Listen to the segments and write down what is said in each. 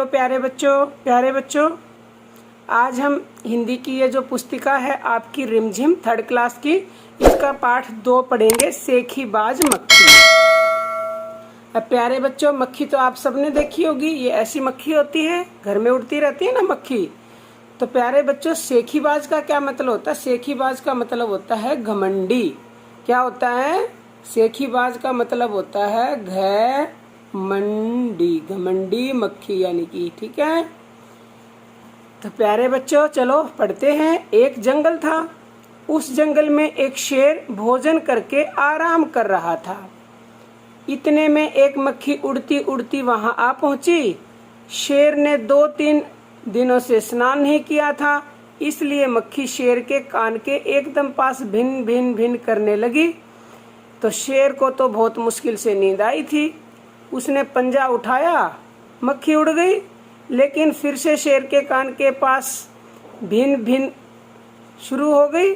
बोलो प्यारे बच्चों, आज हम हिंदी की ये जो पुस्तिका है आपकी रिमझिम 3rd क्लास की, इसका पाठ 2 पढ़ेंगे, सेखीबाज मक्खी। अब प्यारे बच्चों, मक्खी तो आप सबने देखी होगी। ये ऐसी मक्खी होती है, घर में उड़ती रहती है ना मक्खी। तो प्यारे बच्चों, सेखीबाज का क्या मतलब होता है? सेखीबाज का मतलब होता है घमंडी। क्या होता है? सेखीबाज का मतलब होता है घमंडी, घमंडी मक्खी यानी कि, ठीक है। तो प्यारे बच्चों चलो पढ़ते हैं। एक जंगल था, उस जंगल में एक शेर भोजन करके आराम कर रहा था। इतने में एक मक्खी उड़ती उड़ती वहां आ पहुंची। शेर ने 2-3 दिनों से स्नान नहीं किया था, इसलिए मक्खी शेर के कान के एकदम पास भिन भिन भिन करने लगी। तो शेर को तो बहुत मुश्किल से नींद आई थी। उसने पंजा उठाया, मक्खी उड़ गई, लेकिन फिर से शेर के कान के पास भिन भिन शुरू हो गई।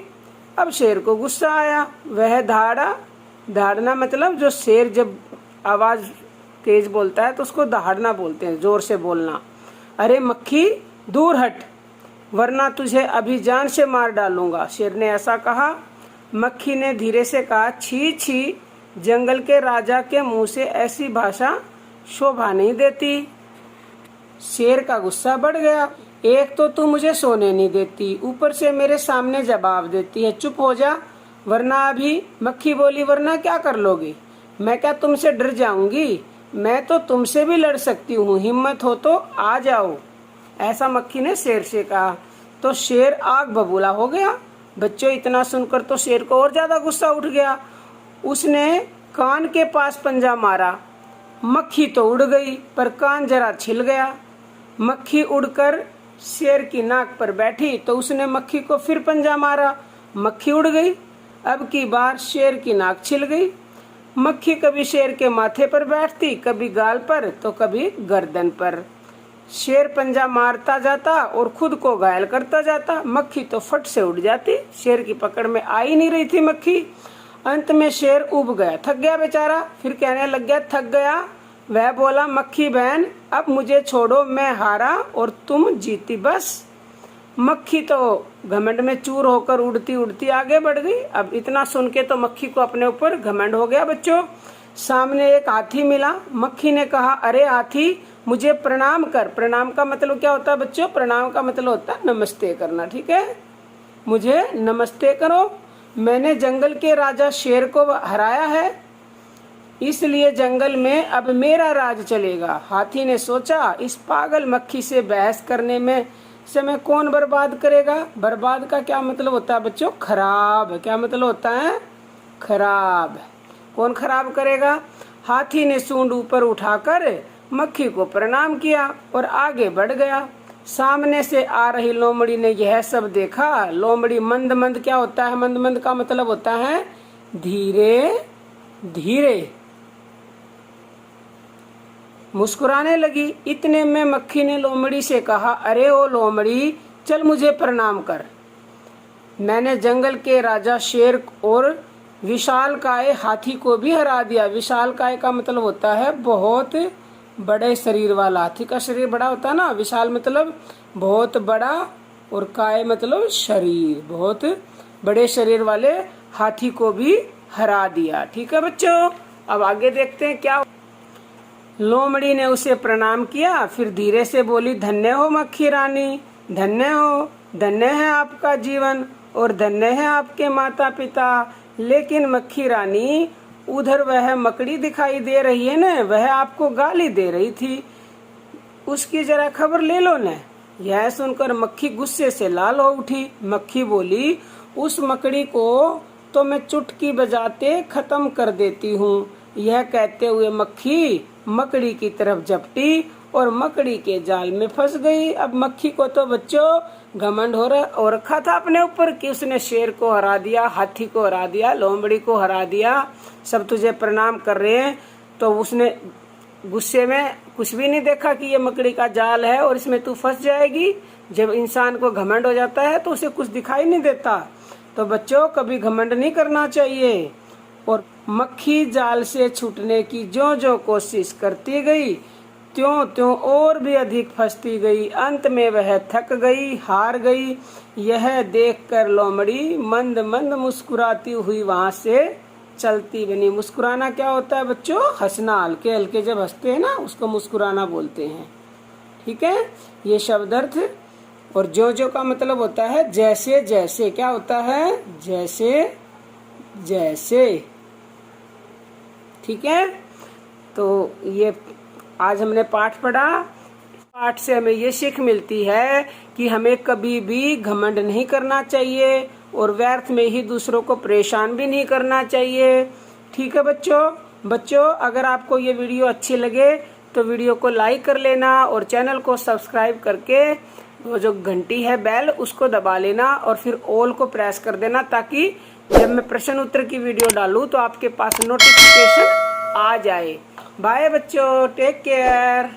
अब शेर को गुस्सा आया, वह दहाड़ना मतलब जो शेर जब आवाज तेज बोलता है तो उसको दहाड़ना बोलते हैं, जोर से बोलना। अरे मक्खी दूर हट, वरना तुझे अभी जान से मार डालूंगा, शेर ने ऐसा कहा। मक्खी ने धीरे से कहा, छी छी, जंगल के राजा के मुंह से ऐसी भाषा शोभा नहीं देती। शेर का गुस्सा बढ़ गया। एक तो तू मुझे सोने नहीं देती, ऊपर से मेरे सामने जवाब देती है, चुप हो जा वरना अभी। मक्खी बोली, वरना क्या कर लोगी? मैं क्या तुमसे डर जाऊंगी? मैं तो तुमसे भी लड़ सकती हूँ, हिम्मत हो तो आ जाओ, ऐसा मक्खी ने शेर से कहा। तो शेर आग बबूला हो गया। बच्चों, इतना सुनकर तो शेर को और ज्यादा गुस्सा उठ गया। उसने कान के पास पंजा मारा। मक्खी तो उड़ गई, पर कान जरा छिल गया। मक्खी उड़कर शेर की नाक पर बैठी तो उसने मक्खी को फिर पंजा मारा। मक्खी उड़ गई। अब की बार शेर की नाक छिल गई। मक्खी कभी शेर के माथे पर बैठती, कभी गाल पर तो कभी गर्दन पर। शेर पंजा मारता जाता और खुद को घायल करता जाता। मक्खी तो फट से उड़ जाती, शेर की पकड़ में आ ही नहीं रही थी मक्खी। अंत में शेर उब गया, थक गया बेचारा। फिर कहने लग गया, थक गया। वह बोला, मक्खी बहन अब मुझे छोड़ो, मैं हारा और तुम जीती बस। मक्खी तो घमंड में चूर होकर उड़ती उड़ती आगे बढ़ गई। अब इतना सुन के तो मक्खी को अपने ऊपर घमंड हो गया। बच्चों, सामने एक हाथी मिला। मक्खी ने कहा, अरे हाथी मुझे प्रणाम कर। प्रणाम का मतलब क्या होता है बच्चों? प्रणाम का मतलब होता है नमस्ते करना, ठीक है। मुझे नमस्ते करो, मैंने जंगल के राजा शेर को हराया है, इसलिए जंगल में अब मेरा राज चलेगा। हाथी ने सोचा, इस पागल मक्खी से बहस करने में समय कौन बर्बाद करेगा? बर्बाद का क्या मतलब होता है बच्चों? खराब। क्या मतलब होता है? खराब। कौन खराब करेगा? हाथी ने सूंड ऊपर उठाकर मक्खी को प्रणाम किया और आगे बढ़ गया। सामने से आ रही लोमड़ी ने यह सब देखा। लोमड़ी मंद मंद, क्या होता है मंद मंद का मतलब होता है धीरे धीरे, मुस्कुराने लगी। इतने में मक्खी ने लोमड़ी से कहा, अरे ओ लोमड़ी, चल मुझे प्रणाम कर। मैंने जंगल के राजा शेर और विशालकाय हाथी को भी हरा दिया। विशालकाय का मतलब होता है बहुत बड़े शरीर वाला। हाथी का शरीर बड़ा होता है ना, विशाल मतलब बहुत बड़ा और काय मतलब शरीर, बहुत बड़े शरीर वाले हाथी को भी हरा दिया। ठीक है बच्चों, अब आगे देखते हैं क्या। लोमड़ी ने उसे प्रणाम किया, फिर धीरे से बोली, धन्य हो मक्खी रानी, धन्य हो, धन्य है आपका जीवन और धन्य है आपके माता पिता। लेकिन मक्खी रानी, उधर वह मकड़ी दिखाई दे रही है न, वह आपको गाली दे रही थी, उसकी जरा खबर ले लो न। यह सुनकर मक्खी गुस्से से लाल हो उठी। मक्खी बोली, उस मकड़ी को तो मैं चुटकी बजाते खत्म कर देती हूँ। यह कहते हुए मक्खी मकड़ी की तरफ झपटी और मकड़ी के जाल में फंस गई। अब मक्खी को तो बच्चों घमंड हो रखा था अपने ऊपर कि उसने शेर को हरा दिया, हाथी को हरा दिया, लोमड़ी को हरा दिया, सब तुझे प्रणाम कर रहे हैं। तो उसने गुस्से में कुछ भी नहीं देखा कि ये मकड़ी का जाल है और इसमें तू फंस जाएगी। जब इंसान को घमंड हो जाता है तो उसे कुछ दिखाई नहीं देता। तो बच्चों, कभी घमंड नहीं करना चाहिए। और मक्खी जाल से छूटने की जो जो कोशिश करती गई त्यों त्यों और भी अधिक फंसती गई। अंत में वह थक गई, हार गई। यह देखकर लोमड़ी मंद मंद मुस्कुराती हुई वहां से चलती बनी। मुस्कुराना क्या होता है बच्चों? हंसना, हल्के हल्के जब हंसते हैं ना उसको मुस्कुराना बोलते हैं। ठीक है, ये शब्द अर्थ। और जो जो का मतलब होता है जैसे जैसे। क्या होता है? जैसे जैसे। ठीक है, तो ये आज हमने पाठ पढ़ा। पाठ से हमें ये सीख मिलती है कि हमें कभी भी घमंड नहीं करना चाहिए और व्यर्थ में ही दूसरों को परेशान भी नहीं करना चाहिए। ठीक है बच्चों, अगर आपको ये वीडियो अच्छी लगे तो वीडियो को लाइक कर लेना और चैनल को सब्सक्राइब करके वो जो घंटी है बेल उसको दबा लेना और फिर ऑल को प्रेस कर देना, ताकि जब मैं प्रश्न उत्तर की वीडियो डालूं तो आपके पास नोटिफिकेशन आ जाए। बाय बच्चों, टेक केयर।